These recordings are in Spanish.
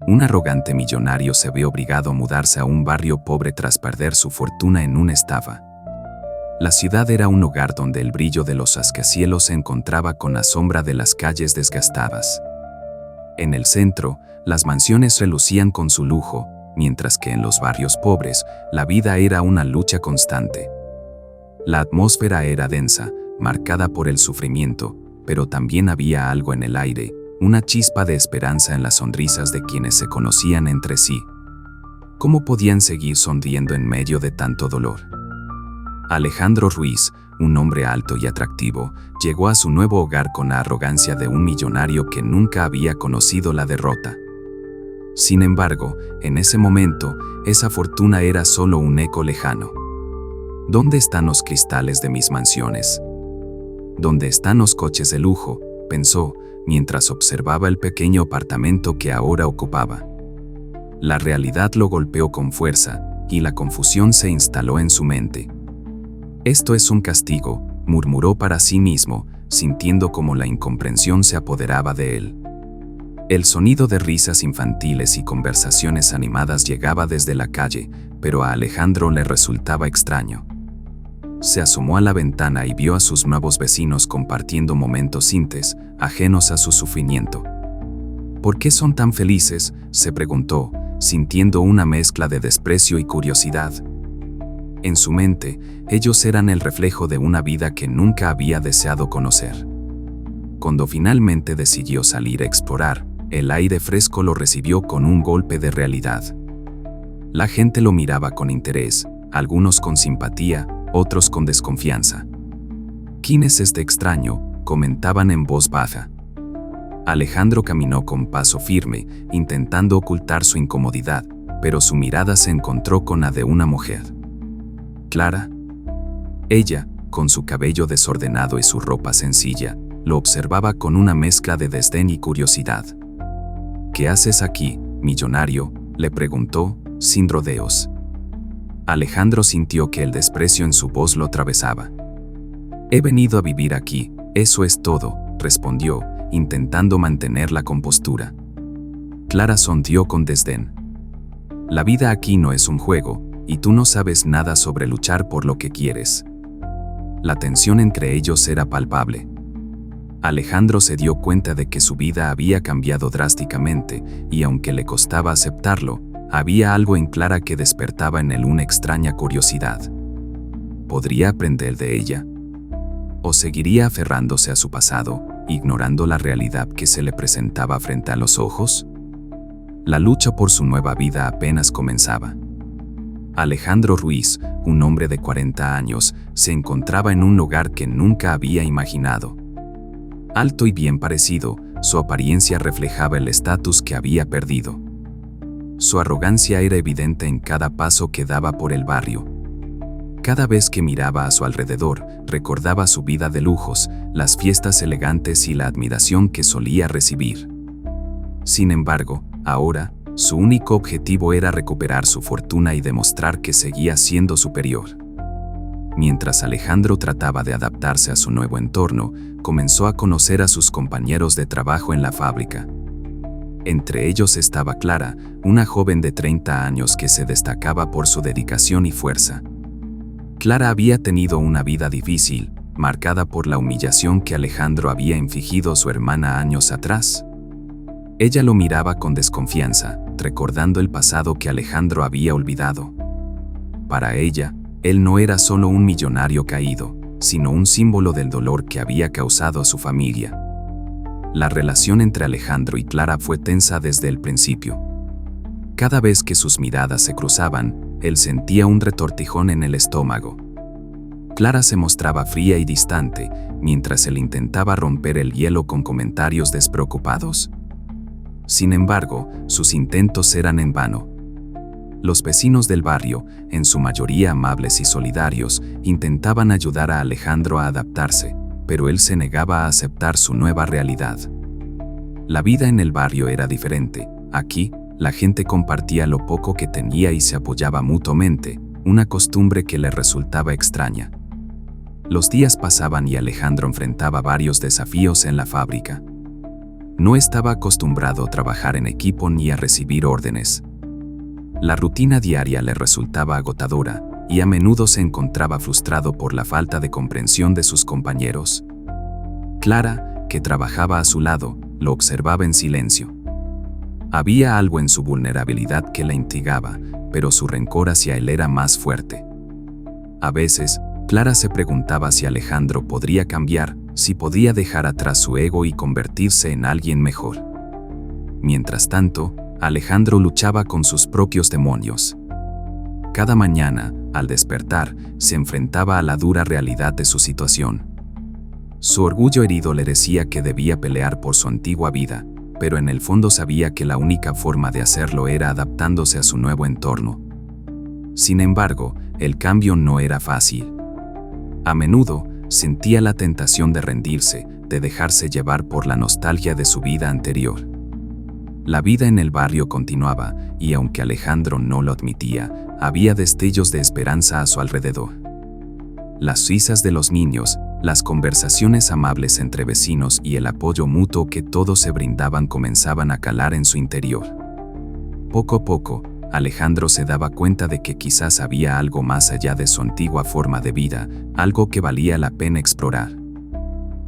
un arrogante millonario se ve obligado a mudarse a un barrio pobre tras perder su fortuna en una estafa. La ciudad era un hogar donde el brillo de los rascacielos se encontraba con la sombra de las calles desgastadas. En el centro, las mansiones relucían con su lujo, mientras que en los barrios pobres, la vida era una lucha constante. La atmósfera era densa, marcada por el sufrimiento, pero también había algo en el aire, una chispa de esperanza en las sonrisas de quienes se conocían entre sí. ¿Cómo podían seguir sonriendo en medio de tanto dolor? Alejandro Ruiz, un hombre alto y atractivo, llegó a su nuevo hogar con la arrogancia de un millonario que nunca había conocido la derrota. Sin embargo, en ese momento, esa fortuna era solo un eco lejano. ¿Dónde están los cristales de mis mansiones? ¿Dónde están los coches de lujo?, pensó, mientras observaba el pequeño apartamento que ahora ocupaba. La realidad lo golpeó con fuerza, y la confusión se instaló en su mente. «Esto es un castigo», murmuró para sí mismo, sintiendo cómo la incomprensión se apoderaba de él. El sonido de risas infantiles y conversaciones animadas llegaba desde la calle, pero a Alejandro le resultaba extraño. Se asomó a la ventana y vio a sus nuevos vecinos compartiendo momentos íntimes, ajenos a su sufrimiento. ¿Por qué son tan felices?, se preguntó, sintiendo una mezcla de desprecio y curiosidad. En su mente, ellos eran el reflejo de una vida que nunca había deseado conocer. Cuando finalmente decidió salir a explorar, el aire fresco lo recibió con un golpe de realidad. La gente lo miraba con interés, algunos con simpatía, otros con desconfianza. «¿Quién es este extraño?», comentaban en voz baja. Alejandro caminó con paso firme, intentando ocultar su incomodidad, pero su mirada se encontró con la de una mujer. Clara. Ella, con su cabello desordenado y su ropa sencilla, lo observaba con una mezcla de desdén y curiosidad. «¿Qué haces aquí, millonario?», le preguntó, sin rodeos. Alejandro sintió que el desprecio en su voz lo atravesaba. «He venido a vivir aquí, eso es todo», respondió, intentando mantener la compostura. Clara sonrió con desdén. «La vida aquí no es un juego, y tú no sabes nada sobre luchar por lo que quieres». La tensión entre ellos era palpable. Alejandro se dio cuenta de que su vida había cambiado drásticamente, y aunque le costaba aceptarlo, había algo en Clara que despertaba en él una extraña curiosidad. ¿Podría aprender de ella? ¿O seguiría aferrándose a su pasado, ignorando la realidad que se le presentaba frente a los ojos? La lucha por su nueva vida apenas comenzaba. Alejandro Ruiz, un hombre de 40 años, se encontraba en un lugar que nunca había imaginado. Alto y bien parecido, su apariencia reflejaba el estatus que había perdido. Su arrogancia era evidente en cada paso que daba por el barrio. Cada vez que miraba a su alrededor, recordaba su vida de lujos, las fiestas elegantes y la admiración que solía recibir. Sin embargo, ahora, su único objetivo era recuperar su fortuna y demostrar que seguía siendo superior. Mientras Alejandro trataba de adaptarse a su nuevo entorno, comenzó a conocer a sus compañeros de trabajo en la fábrica. Entre ellos estaba Clara, una joven de 30 años que se destacaba por su dedicación y fuerza. Clara había tenido una vida difícil, marcada por la humillación que Alejandro había infligido a su hermana años atrás. Ella lo miraba con desconfianza, recordando el pasado que Alejandro había olvidado. Para ella, él no era solo un millonario caído, sino un símbolo del dolor que había causado a su familia. La relación entre Alejandro y Clara fue tensa desde el principio. Cada vez que sus miradas se cruzaban, él sentía un retortijón en el estómago. Clara se mostraba fría y distante, mientras él intentaba romper el hielo con comentarios despreocupados. Sin embargo, sus intentos eran en vano. Los vecinos del barrio, en su mayoría amables y solidarios, intentaban ayudar a Alejandro a adaptarse, pero él se negaba a aceptar su nueva realidad. La vida en el barrio era diferente. Aquí, la gente compartía lo poco que tenía y se apoyaba mutuamente, una costumbre que le resultaba extraña. Los días pasaban y Alejandro enfrentaba varios desafíos en la fábrica. No estaba acostumbrado a trabajar en equipo ni a recibir órdenes. La rutina diaria le resultaba agotadora y a menudo se encontraba frustrado por la falta de comprensión de sus compañeros. Clara, que trabajaba a su lado, lo observaba en silencio. Había algo en su vulnerabilidad que la intrigaba, pero su rencor hacia él era más fuerte. A veces, Clara se preguntaba si Alejandro podría cambiar, si podía dejar atrás su ego y convertirse en alguien mejor. Mientras tanto, Alejandro luchaba con sus propios demonios. Cada mañana, al despertar, se enfrentaba a la dura realidad de su situación. Su orgullo herido le decía que debía pelear por su antigua vida, pero en el fondo sabía que la única forma de hacerlo era adaptándose a su nuevo entorno. Sin embargo, el cambio no era fácil. A menudo, sentía la tentación de rendirse, de dejarse llevar por la nostalgia de su vida anterior. La vida en el barrio continuaba, y aunque Alejandro no lo admitía, había destellos de esperanza a su alrededor. Las risas de los niños, las conversaciones amables entre vecinos y el apoyo mutuo que todos se brindaban comenzaban a calar en su interior. Poco a poco, Alejandro se daba cuenta de que quizás había algo más allá de su antigua forma de vida, algo que valía la pena explorar.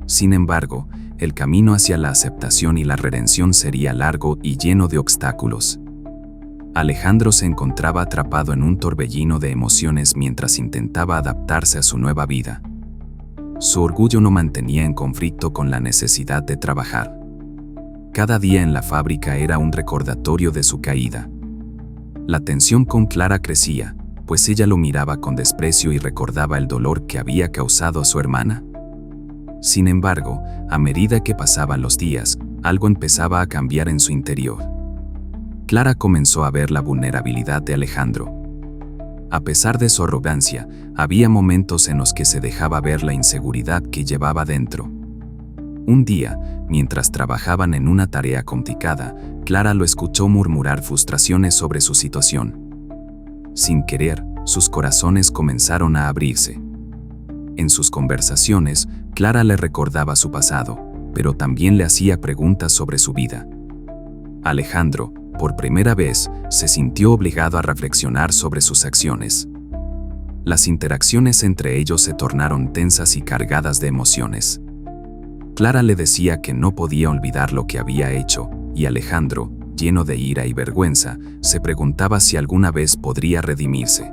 Sin embargo, el camino hacia la aceptación y la redención sería largo y lleno de obstáculos. Alejandro se encontraba atrapado en un torbellino de emociones mientras intentaba adaptarse a su nueva vida. Su orgullo lo mantenía en conflicto con la necesidad de trabajar. Cada día en la fábrica era un recordatorio de su caída. La tensión con Clara crecía, pues ella lo miraba con desprecio y recordaba el dolor que había causado a su hermana. Sin embargo, a medida que pasaban los días, algo empezaba a cambiar en su interior. Clara comenzó a ver la vulnerabilidad de Alejandro. A pesar de su arrogancia, había momentos en los que se dejaba ver la inseguridad que llevaba dentro. Un día, mientras trabajaban en una tarea complicada, Clara lo escuchó murmurar frustraciones sobre su situación. Sin querer, sus corazones comenzaron a abrirse. En sus conversaciones, Clara le recordaba su pasado, pero también le hacía preguntas sobre su vida. Alejandro, por primera vez, se sintió obligado a reflexionar sobre sus acciones. Las interacciones entre ellos se tornaron tensas y cargadas de emociones. Clara le decía que no podía olvidar lo que había hecho, y Alejandro, lleno de ira y vergüenza, se preguntaba si alguna vez podría redimirse.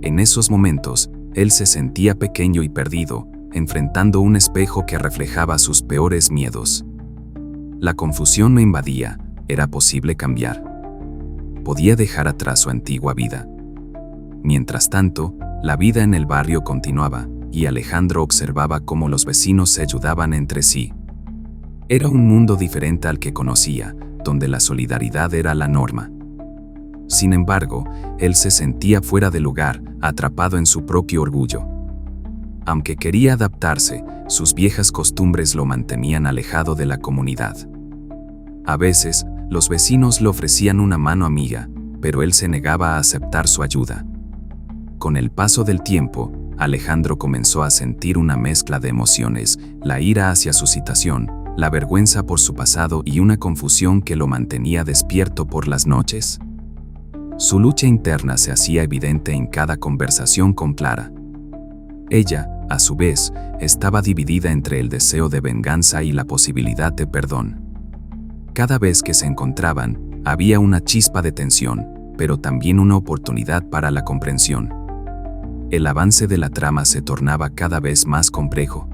En esos momentos, él se sentía pequeño y perdido, enfrentando un espejo que reflejaba sus peores miedos. La confusión lo invadía. ¿Era posible cambiar? ¿Podía dejar atrás su antigua vida? Mientras tanto, la vida en el barrio continuaba, y Alejandro observaba cómo los vecinos se ayudaban entre sí. Era un mundo diferente al que conocía, donde la solidaridad era la norma. Sin embargo, él se sentía fuera de lugar, atrapado en su propio orgullo. Aunque quería adaptarse, sus viejas costumbres lo mantenían alejado de la comunidad. A veces, los vecinos le ofrecían una mano amiga, pero él se negaba a aceptar su ayuda. Con el paso del tiempo, Alejandro comenzó a sentir una mezcla de emociones, la ira hacia su situación, la vergüenza por su pasado y una confusión que lo mantenía despierto por las noches. Su lucha interna se hacía evidente en cada conversación con Clara. Ella, a su vez, estaba dividida entre el deseo de venganza y la posibilidad de perdón. Cada vez que se encontraban, había una chispa de tensión, pero también una oportunidad para la comprensión. El avance de la trama se tornaba cada vez más complejo.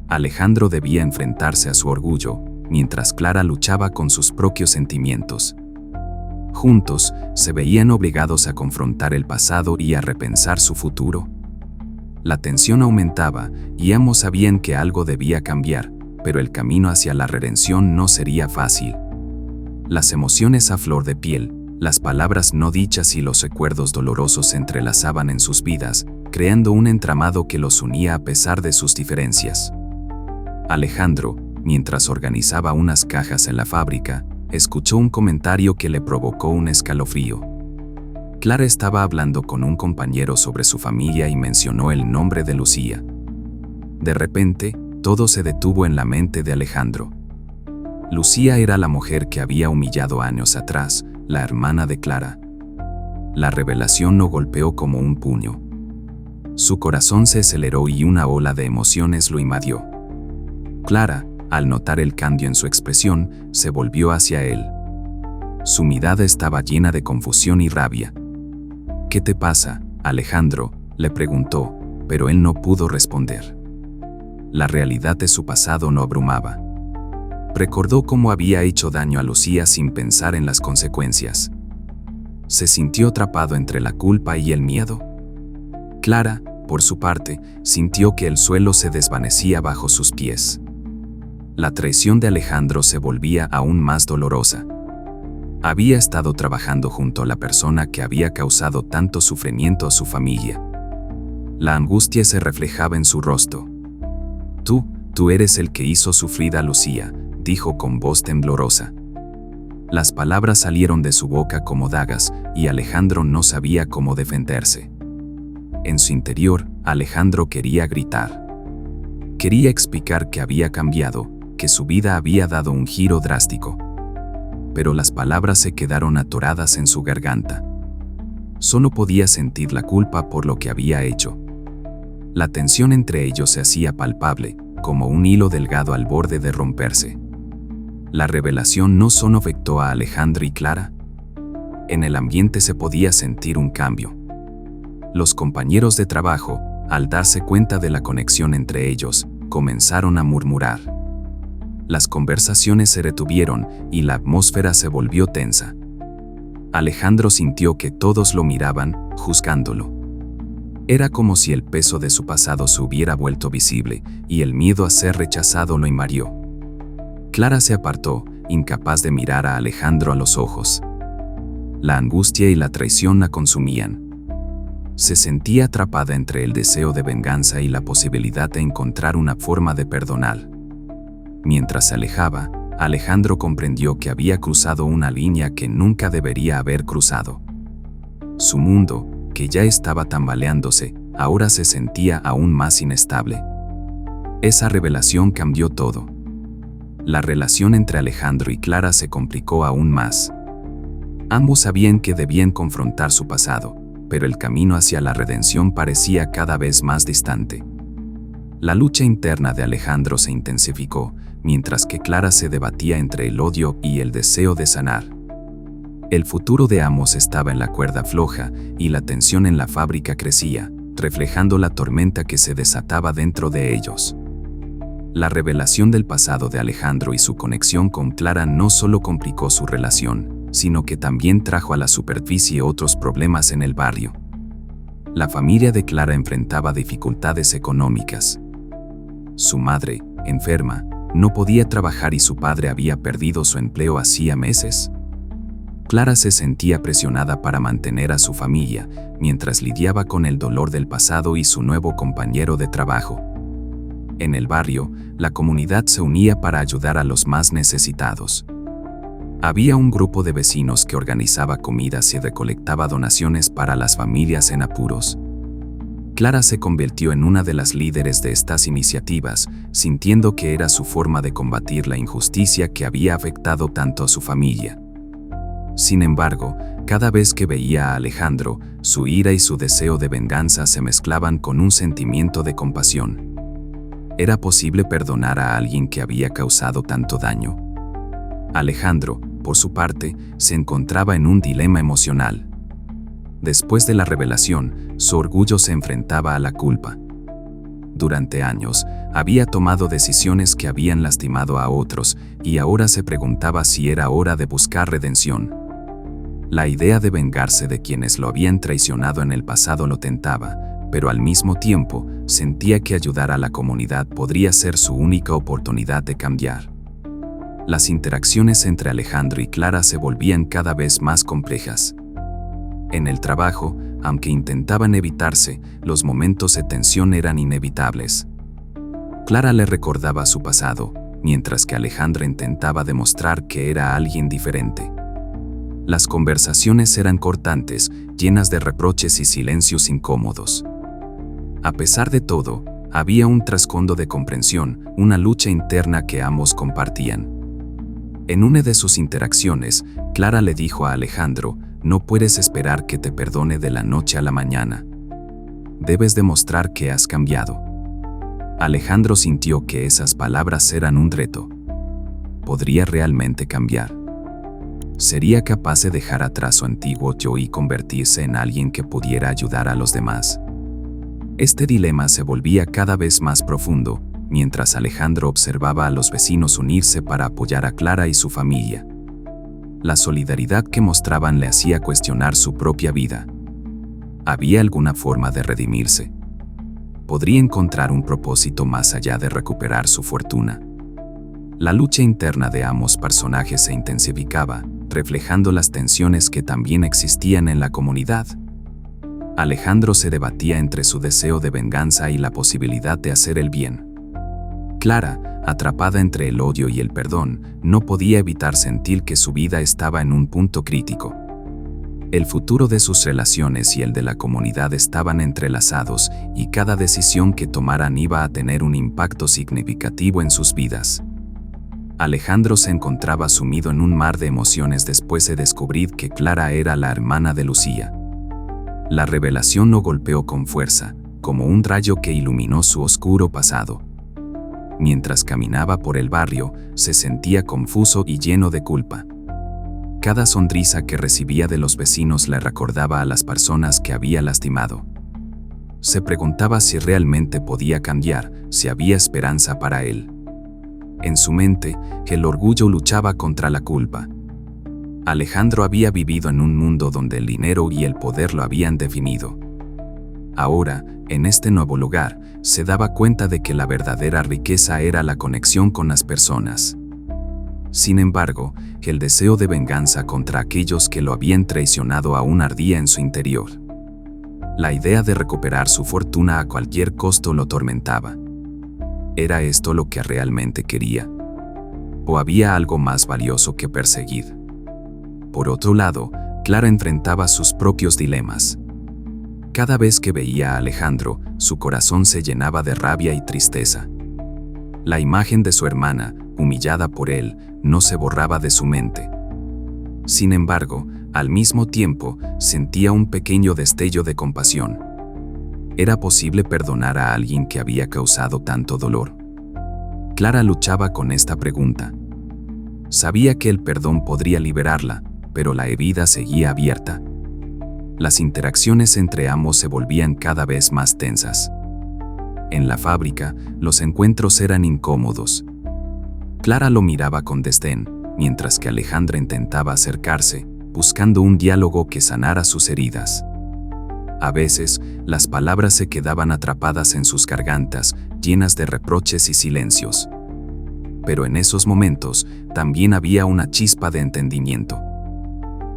Alejandro debía enfrentarse a su orgullo, mientras Clara luchaba con sus propios sentimientos. Juntos, se veían obligados a confrontar el pasado y a repensar su futuro. La tensión aumentaba, y ambos sabían que algo debía cambiar, pero el camino hacia la redención no sería fácil. Las emociones a flor de piel, las palabras no dichas y los recuerdos dolorosos se entrelazaban en sus vidas, creando un entramado que los unía a pesar de sus diferencias. Alejandro, mientras organizaba unas cajas en la fábrica, escuchó un comentario que le provocó un escalofrío. Clara estaba hablando con un compañero sobre su familia y mencionó el nombre de Lucía. De repente, todo se detuvo en la mente de Alejandro. Lucía era la mujer que había humillado años atrás, la hermana de Clara. La revelación lo golpeó como un puño. Su corazón se aceleró y una ola de emociones lo invadió. Clara, al notar el cambio en su expresión, se volvió hacia él. Su mirada estaba llena de confusión y rabia. «¿Qué te pasa, Alejandro?», le preguntó, pero él no pudo responder. La realidad de su pasado lo abrumaba. Recordó cómo había hecho daño a Lucía sin pensar en las consecuencias. Se sintió atrapado entre la culpa y el miedo. Clara, por su parte, sintió que el suelo se desvanecía bajo sus pies. La traición de Alejandro se volvía aún más dolorosa. Había estado trabajando junto a la persona que había causado tanto sufrimiento a su familia. La angustia se reflejaba en su rostro. Tú eres el que hizo sufrir a Lucía», dijo con voz temblorosa. Las palabras salieron de su boca como dagas y Alejandro no sabía cómo defenderse. En su interior, Alejandro quería gritar. Quería explicar que había cambiado, que su vida había dado un giro drástico. Pero las palabras se quedaron atoradas en su garganta. Solo podía sentir la culpa por lo que había hecho. La tensión entre ellos se hacía palpable, como un hilo delgado al borde de romperse. La revelación no solo afectó a Alejandro y Clara. En el ambiente se podía sentir un cambio. Los compañeros de trabajo, al darse cuenta de la conexión entre ellos, comenzaron a murmurar. Las conversaciones se retuvieron y la atmósfera se volvió tensa. Alejandro sintió que todos lo miraban, juzgándolo. Era como si el peso de su pasado se hubiera vuelto visible y el miedo a ser rechazado lo invadió. Clara se apartó, incapaz de mirar a Alejandro a los ojos. La angustia y la traición la consumían. Se sentía atrapada entre el deseo de venganza y la posibilidad de encontrar una forma de perdonar. Mientras se alejaba, Alejandro comprendió que había cruzado una línea que nunca debería haber cruzado. Su mundo, que ya estaba tambaleándose, ahora se sentía aún más inestable. Esa revelación cambió todo. La relación entre Alejandro y Clara se complicó aún más. Ambos sabían que debían confrontar su pasado, pero el camino hacia la redención parecía cada vez más distante. La lucha interna de Alejandro se intensificó, mientras que Clara se debatía entre el odio y el deseo de sanar. El futuro de ambos estaba en la cuerda floja y la tensión en la fábrica crecía, reflejando la tormenta que se desataba dentro de ellos. La revelación del pasado de Alejandro y su conexión con Clara no solo complicó su relación, sino que también trajo a la superficie otros problemas en el barrio. La familia de Clara enfrentaba dificultades económicas. Su madre, enferma, no podía trabajar y su padre había perdido su empleo hacía meses. Clara se sentía presionada para mantener a su familia, mientras lidiaba con el dolor del pasado y su nuevo compañero de trabajo. En el barrio, la comunidad se unía para ayudar a los más necesitados. Había un grupo de vecinos que organizaba comidas y recolectaba donaciones para las familias en apuros. Clara se convirtió en una de las líderes de estas iniciativas, sintiendo que era su forma de combatir la injusticia que había afectado tanto a su familia. Sin embargo, cada vez que veía a Alejandro, su ira y su deseo de venganza se mezclaban con un sentimiento de compasión. ¿Era posible perdonar a alguien que había causado tanto daño? Alejandro, por su parte, se encontraba en un dilema emocional. Después de la revelación, su orgullo se enfrentaba a la culpa. Durante años, había tomado decisiones que habían lastimado a otros y ahora se preguntaba si era hora de buscar redención. La idea de vengarse de quienes lo habían traicionado en el pasado lo tentaba, pero al mismo tiempo sentía que ayudar a la comunidad podría ser su única oportunidad de cambiar. Las interacciones entre Alejandro y Clara se volvían cada vez más complejas. En el trabajo, aunque intentaban evitarse, los momentos de tensión eran inevitables. Clara le recordaba su pasado, mientras que Alejandro intentaba demostrar que era alguien diferente. Las conversaciones eran cortantes, llenas de reproches y silencios incómodos. A pesar de todo, había un trasfondo de comprensión, una lucha interna que ambos compartían. En una de sus interacciones, Clara le dijo a Alejandro: no puedes esperar que te perdone de la noche a la mañana. Debes demostrar que has cambiado. Alejandro sintió que esas palabras eran un reto. ¿Podría realmente cambiar? ¿Sería capaz de dejar atrás su antiguo yo y convertirse en alguien que pudiera ayudar a los demás? Este dilema se volvía cada vez más profundo, mientras Alejandro observaba a los vecinos unirse para apoyar a Clara y su familia. La solidaridad que mostraban le hacía cuestionar su propia vida. ¿Había alguna forma de redimirse? ¿Podría encontrar un propósito más allá de recuperar su fortuna? La lucha interna de ambos personajes se intensificaba, reflejando las tensiones que también existían en la comunidad. Alejandro se debatía entre su deseo de venganza y la posibilidad de hacer el bien. Clara, atrapada entre el odio y el perdón, no podía evitar sentir que su vida estaba en un punto crítico. El futuro de sus relaciones y el de la comunidad estaban entrelazados, y cada decisión que tomaran iba a tener un impacto significativo en sus vidas. Alejandro se encontraba sumido en un mar de emociones después de descubrir que Clara era la hermana de Lucía. La revelación lo golpeó con fuerza, como un rayo que iluminó su oscuro pasado. Mientras caminaba por el barrio, se sentía confuso y lleno de culpa. Cada sonrisa que recibía de los vecinos le recordaba a las personas que había lastimado. Se preguntaba si realmente podía cambiar, si había esperanza para él. En su mente, el orgullo luchaba contra la culpa. Alejandro había vivido en un mundo donde el dinero y el poder lo habían definido. Ahora, en este nuevo lugar, se daba cuenta de que la verdadera riqueza era la conexión con las personas. Sin embargo, el deseo de venganza contra aquellos que lo habían traicionado aún ardía en su interior. La idea de recuperar su fortuna a cualquier costo lo atormentaba. ¿Era esto lo que realmente quería? ¿O había algo más valioso que perseguir? Por otro lado, Clara enfrentaba sus propios dilemas. Cada vez que veía a Alejandro, su corazón se llenaba de rabia y tristeza. La imagen de su hermana, humillada por él, no se borraba de su mente. Sin embargo, al mismo tiempo, sentía un pequeño destello de compasión. ¿Era posible perdonar a alguien que había causado tanto dolor? Clara luchaba con esta pregunta. Sabía que el perdón podría liberarla, pero la herida seguía abierta. Las interacciones entre ambos se volvían cada vez más tensas. En la fábrica, los encuentros eran incómodos. Clara lo miraba con desdén, mientras que Alejandra intentaba acercarse, buscando un diálogo que sanara sus heridas. A veces, las palabras se quedaban atrapadas en sus gargantas, llenas de reproches y silencios. Pero en esos momentos, también había una chispa de entendimiento.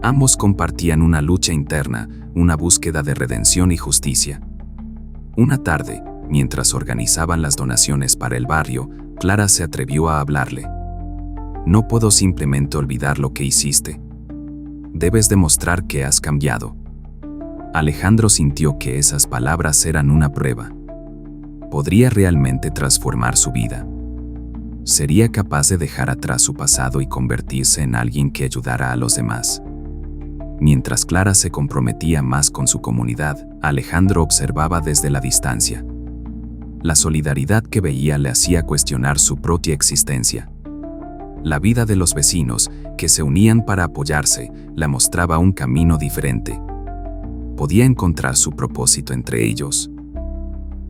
Ambos compartían una lucha interna, una búsqueda de redención y justicia. Una tarde, mientras organizaban las donaciones para el barrio, Clara se atrevió a hablarle. No puedo simplemente olvidar lo que hiciste. Debes demostrar que has cambiado. Alejandro sintió que esas palabras eran una prueba. ¿Podría realmente transformar su vida? ¿Sería capaz de dejar atrás su pasado y convertirse en alguien que ayudara a los demás? Mientras Clara se comprometía más con su comunidad, Alejandro observaba desde la distancia. La solidaridad que veía le hacía cuestionar su propia existencia. La vida de los vecinos, que se unían para apoyarse, le mostraba un camino diferente. Podía encontrar su propósito entre ellos.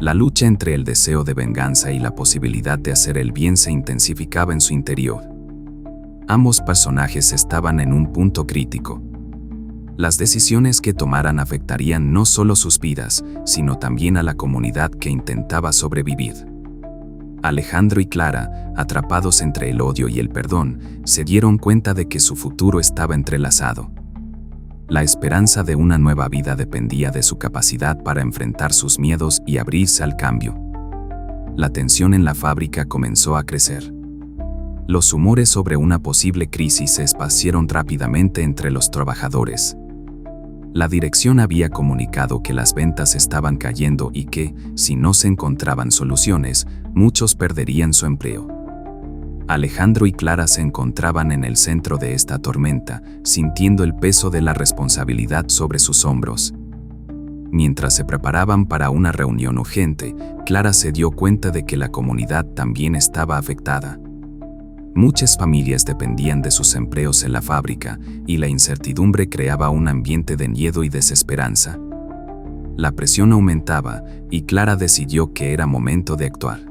La lucha entre el deseo de venganza y la posibilidad de hacer el bien se intensificaba en su interior. Ambos personajes estaban en un punto crítico. Las decisiones que tomaran afectarían no solo sus vidas, sino también a la comunidad que intentaba sobrevivir. Alejandro y Clara, atrapados entre el odio y el perdón, se dieron cuenta de que su futuro estaba entrelazado. La esperanza de una nueva vida dependía de su capacidad para enfrentar sus miedos y abrirse al cambio. La tensión en la fábrica comenzó a crecer. Los rumores sobre una posible crisis se esparcieron rápidamente entre los trabajadores. La dirección había comunicado que las ventas estaban cayendo y que, si no se encontraban soluciones, muchos perderían su empleo. Alejandro y Clara se encontraban en el centro de esta tormenta, sintiendo el peso de la responsabilidad sobre sus hombros. Mientras se preparaban para una reunión urgente, Clara se dio cuenta de que la comunidad también estaba afectada. Muchas familias dependían de sus empleos en la fábrica y la incertidumbre creaba un ambiente de miedo y desesperanza. La presión aumentaba y Clara decidió que era momento de actuar.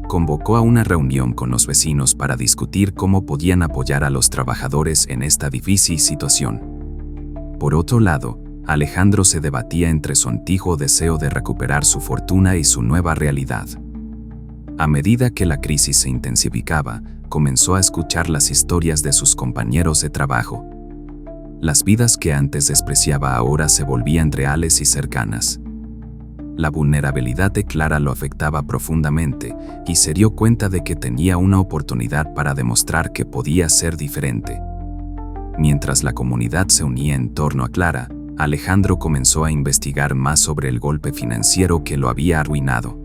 Convocó a una reunión con los vecinos para discutir cómo podían apoyar a los trabajadores en esta difícil situación. Por otro lado, Alejandro se debatía entre su antiguo deseo de recuperar su fortuna y su nueva realidad. A medida que la crisis se intensificaba, comenzó a escuchar las historias de sus compañeros de trabajo. Las vidas que antes despreciaba ahora se volvían reales y cercanas. La vulnerabilidad de Clara lo afectaba profundamente y se dio cuenta de que tenía una oportunidad para demostrar que podía ser diferente. Mientras la comunidad se unía en torno a Clara, Alejandro comenzó a investigar más sobre el golpe financiero que lo había arruinado.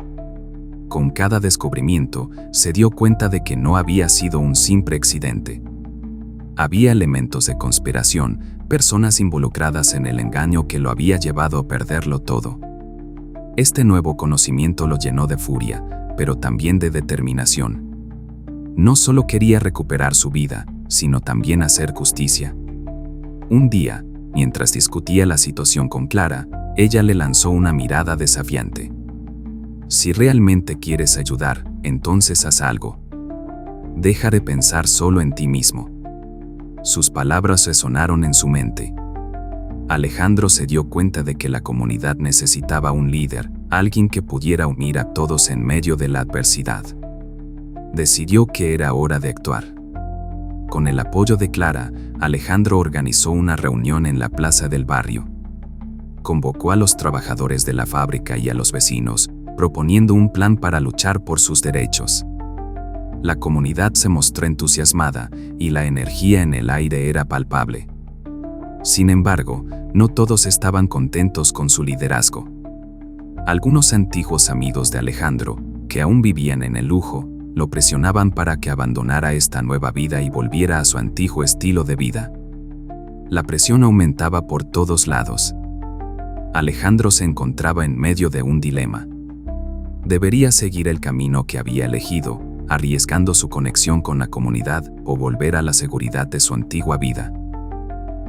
Con cada descubrimiento, se dio cuenta de que no había sido un simple accidente. Había elementos de conspiración, personas involucradas en el engaño que lo había llevado a perderlo todo. Este nuevo conocimiento lo llenó de furia, pero también de determinación. No solo quería recuperar su vida, sino también hacer justicia. Un día, mientras discutía la situación con Clara, ella le lanzó una mirada desafiante. Si realmente quieres ayudar, entonces haz algo. Deja de pensar solo en ti mismo. Sus palabras resonaron en su mente. Alejandro se dio cuenta de que la comunidad necesitaba un líder, alguien que pudiera unir a todos en medio de la adversidad. Decidió que era hora de actuar. Con el apoyo de Clara, Alejandro organizó una reunión en la plaza del barrio. Convocó a los trabajadores de la fábrica y a los vecinos, proponiendo un plan para luchar por sus derechos. La comunidad se mostró entusiasmada y la energía en el aire era palpable. Sin embargo, no todos estaban contentos con su liderazgo. Algunos antiguos amigos de Alejandro, que aún vivían en el lujo, lo presionaban para que abandonara esta nueva vida y volviera a su antiguo estilo de vida. La presión aumentaba por todos lados. Alejandro se encontraba en medio de un dilema. Debería seguir el camino que había elegido, arriesgando su conexión con la comunidad, o volver a la seguridad de su antigua vida.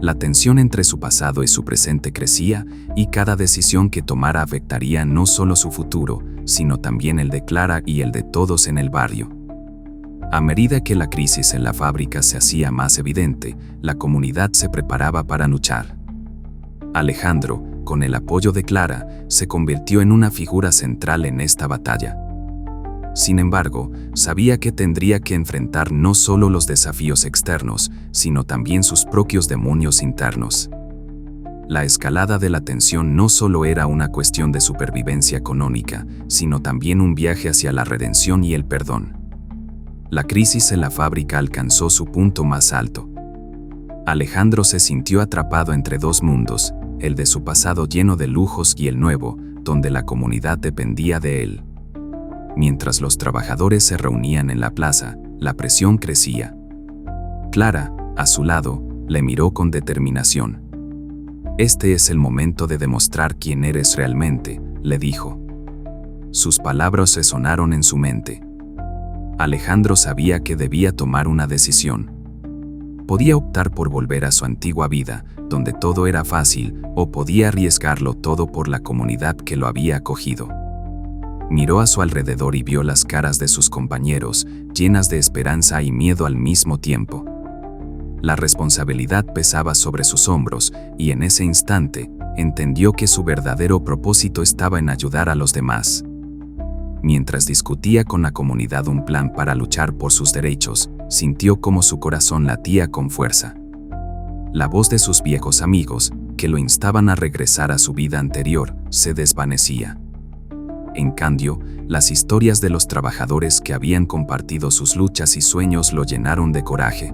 La tensión entre su pasado y su presente crecía, y cada decisión que tomara afectaría no solo su futuro, sino también el de Clara y el de todos en el barrio. A medida que la crisis en la fábrica se hacía más evidente, la comunidad se preparaba para luchar. Alejandro, con el apoyo de Clara, se convirtió en una figura central en esta batalla. Sin embargo, sabía que tendría que enfrentar no solo los desafíos externos, sino también sus propios demonios internos. La escalada de la tensión no solo era una cuestión de supervivencia económica, sino también un viaje hacia la redención y el perdón. La crisis en la fábrica alcanzó su punto más alto. Alejandro se sintió atrapado entre dos mundos, el de su pasado lleno de lujos y el nuevo, donde la comunidad dependía de él. Mientras los trabajadores se reunían en la plaza, la presión crecía. Clara, a su lado, le miró con determinación. «Este es el momento de demostrar quién eres realmente», le dijo. Sus palabras resonaron en su mente. Alejandro sabía que debía tomar una decisión. Podía optar por volver a su antigua vida, donde todo era fácil, o podía arriesgarlo todo por la comunidad que lo había acogido. Miró a su alrededor y vio las caras de sus compañeros, llenas de esperanza y miedo al mismo tiempo. La responsabilidad pesaba sobre sus hombros, y en ese instante, entendió que su verdadero propósito estaba en ayudar a los demás. Mientras discutía con la comunidad un plan para luchar por sus derechos, sintió como su corazón latía con fuerza. La voz de sus viejos amigos, que lo instaban a regresar a su vida anterior, se desvanecía. En cambio, las historias de los trabajadores que habían compartido sus luchas y sueños lo llenaron de coraje.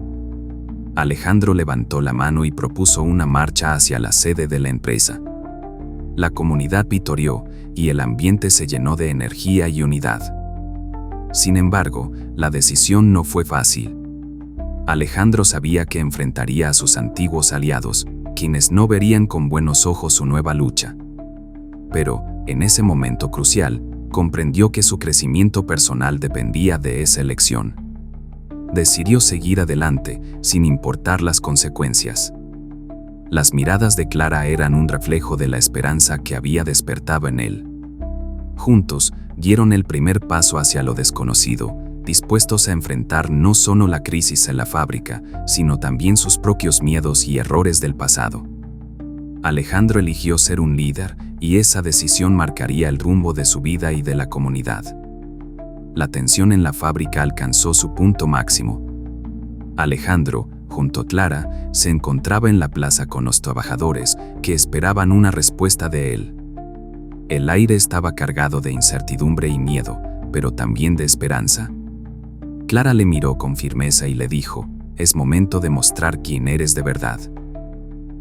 Alejandro levantó la mano y propuso una marcha hacia la sede de la empresa. La comunidad vitoreó y el ambiente se llenó de energía y unidad. Sin embargo, la decisión no fue fácil. Alejandro sabía que enfrentaría a sus antiguos aliados, quienes no verían con buenos ojos su nueva lucha. Pero, en ese momento crucial, comprendió que su crecimiento personal dependía de esa elección. Decidió seguir adelante, sin importar las consecuencias. Las miradas de Clara eran un reflejo de la esperanza que había despertado en él. Juntos, dieron el primer paso hacia lo desconocido, dispuestos a enfrentar no solo la crisis en la fábrica, sino también sus propios miedos y errores del pasado. Alejandro eligió ser un líder, y esa decisión marcaría el rumbo de su vida y de la comunidad. La tensión en la fábrica alcanzó su punto máximo. Alejandro, junto a Clara, se encontraba en la plaza con los trabajadores, que esperaban una respuesta de él. El aire estaba cargado de incertidumbre y miedo, pero también de esperanza. Clara le miró con firmeza y le dijo: «Es momento de mostrar quién eres de verdad».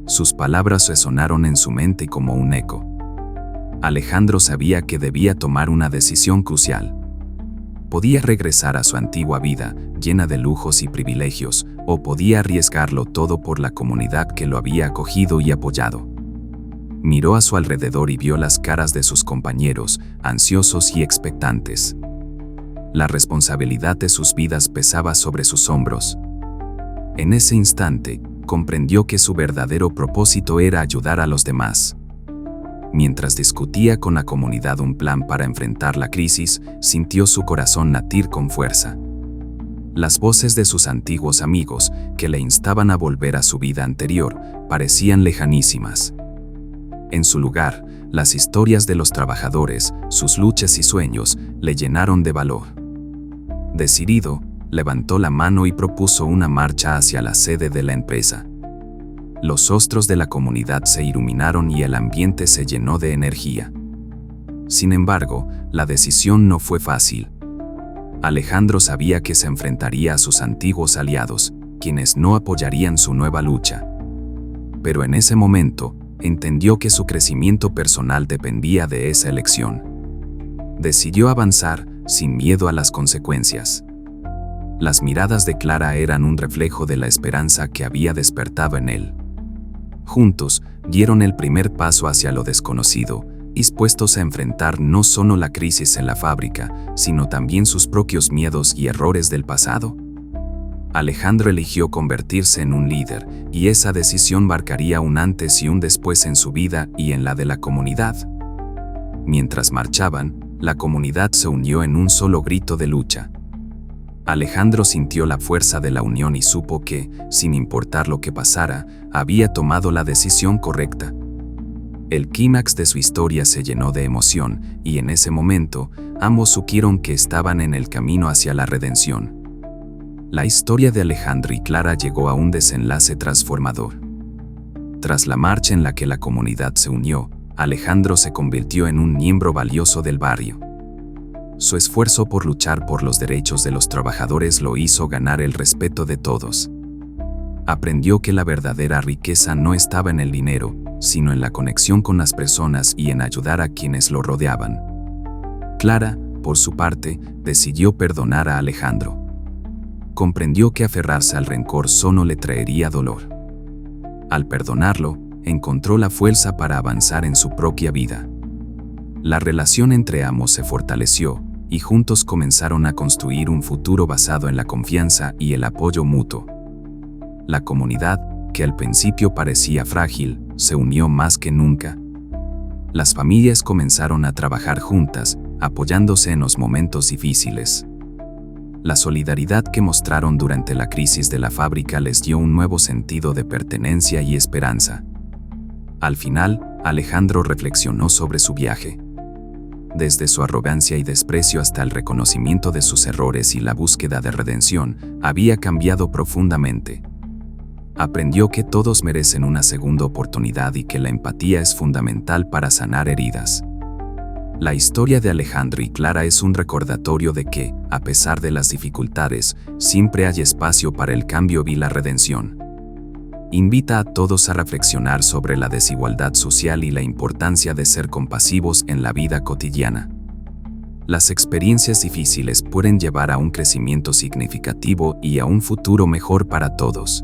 Sus palabras resonaron en su mente como un eco. Alejandro sabía que debía tomar una decisión crucial. Podía regresar a su antigua vida, llena de lujos y privilegios, o podía arriesgarlo todo por la comunidad que lo había acogido y apoyado. Miró a su alrededor y vio las caras de sus compañeros, ansiosos y expectantes. La responsabilidad de sus vidas pesaba sobre sus hombros. En ese instante, comprendió que su verdadero propósito era ayudar a los demás. Mientras discutía con la comunidad un plan para enfrentar la crisis, sintió su corazón latir con fuerza. Las voces de sus antiguos amigos, que le instaban a volver a su vida anterior, parecían lejanísimas. En su lugar, las historias de los trabajadores, sus luchas y sueños, le llenaron de valor. Decidido, levantó la mano y propuso una marcha hacia la sede de la empresa. Los rostros de la comunidad se iluminaron y el ambiente se llenó de energía. Sin embargo, la decisión no fue fácil. Alejandro sabía que se enfrentaría a sus antiguos aliados, quienes no apoyarían su nueva lucha. Pero en ese momento, entendió que su crecimiento personal dependía de esa elección. Decidió avanzar, sin miedo a las consecuencias. Las miradas de Clara eran un reflejo de la esperanza que había despertado en él. Juntos, dieron el primer paso hacia lo desconocido, dispuestos a enfrentar no solo la crisis en la fábrica, sino también sus propios miedos y errores del pasado. Alejandro eligió convertirse en un líder, y esa decisión marcaría un antes y un después en su vida y en la de la comunidad. Mientras marchaban, la comunidad se unió en un solo grito de lucha. Alejandro sintió la fuerza de la unión y supo que, sin importar lo que pasara, había tomado la decisión correcta. El clímax de su historia se llenó de emoción, y en ese momento, ambos supieron que estaban en el camino hacia la redención. La historia de Alejandro y Clara llegó a un desenlace transformador. Tras la marcha en la que la comunidad se unió, Alejandro se convirtió en un miembro valioso del barrio. Su esfuerzo por luchar por los derechos de los trabajadores lo hizo ganar el respeto de todos. Aprendió que la verdadera riqueza no estaba en el dinero, sino en la conexión con las personas y en ayudar a quienes lo rodeaban. Clara, por su parte, decidió perdonar a Alejandro. Comprendió que aferrarse al rencor solo le traería dolor. Al perdonarlo, encontró la fuerza para avanzar en su propia vida. La relación entre ambos se fortaleció, y juntos comenzaron a construir un futuro basado en la confianza y el apoyo mutuo. La comunidad, que al principio parecía frágil, se unió más que nunca. Las familias comenzaron a trabajar juntas, apoyándose en los momentos difíciles. La solidaridad que mostraron durante la crisis de la fábrica les dio un nuevo sentido de pertenencia y esperanza. Al final, Alejandro reflexionó sobre su viaje. Desde su arrogancia y desprecio hasta el reconocimiento de sus errores y la búsqueda de redención, había cambiado profundamente. Aprendió que todos merecen una segunda oportunidad y que la empatía es fundamental para sanar heridas. La historia de Alejandro y Clara es un recordatorio de que, a pesar de las dificultades, siempre hay espacio para el cambio y la redención. Invita a todos a reflexionar sobre la desigualdad social y la importancia de ser compasivos en la vida cotidiana. Las experiencias difíciles pueden llevar a un crecimiento significativo y a un futuro mejor para todos.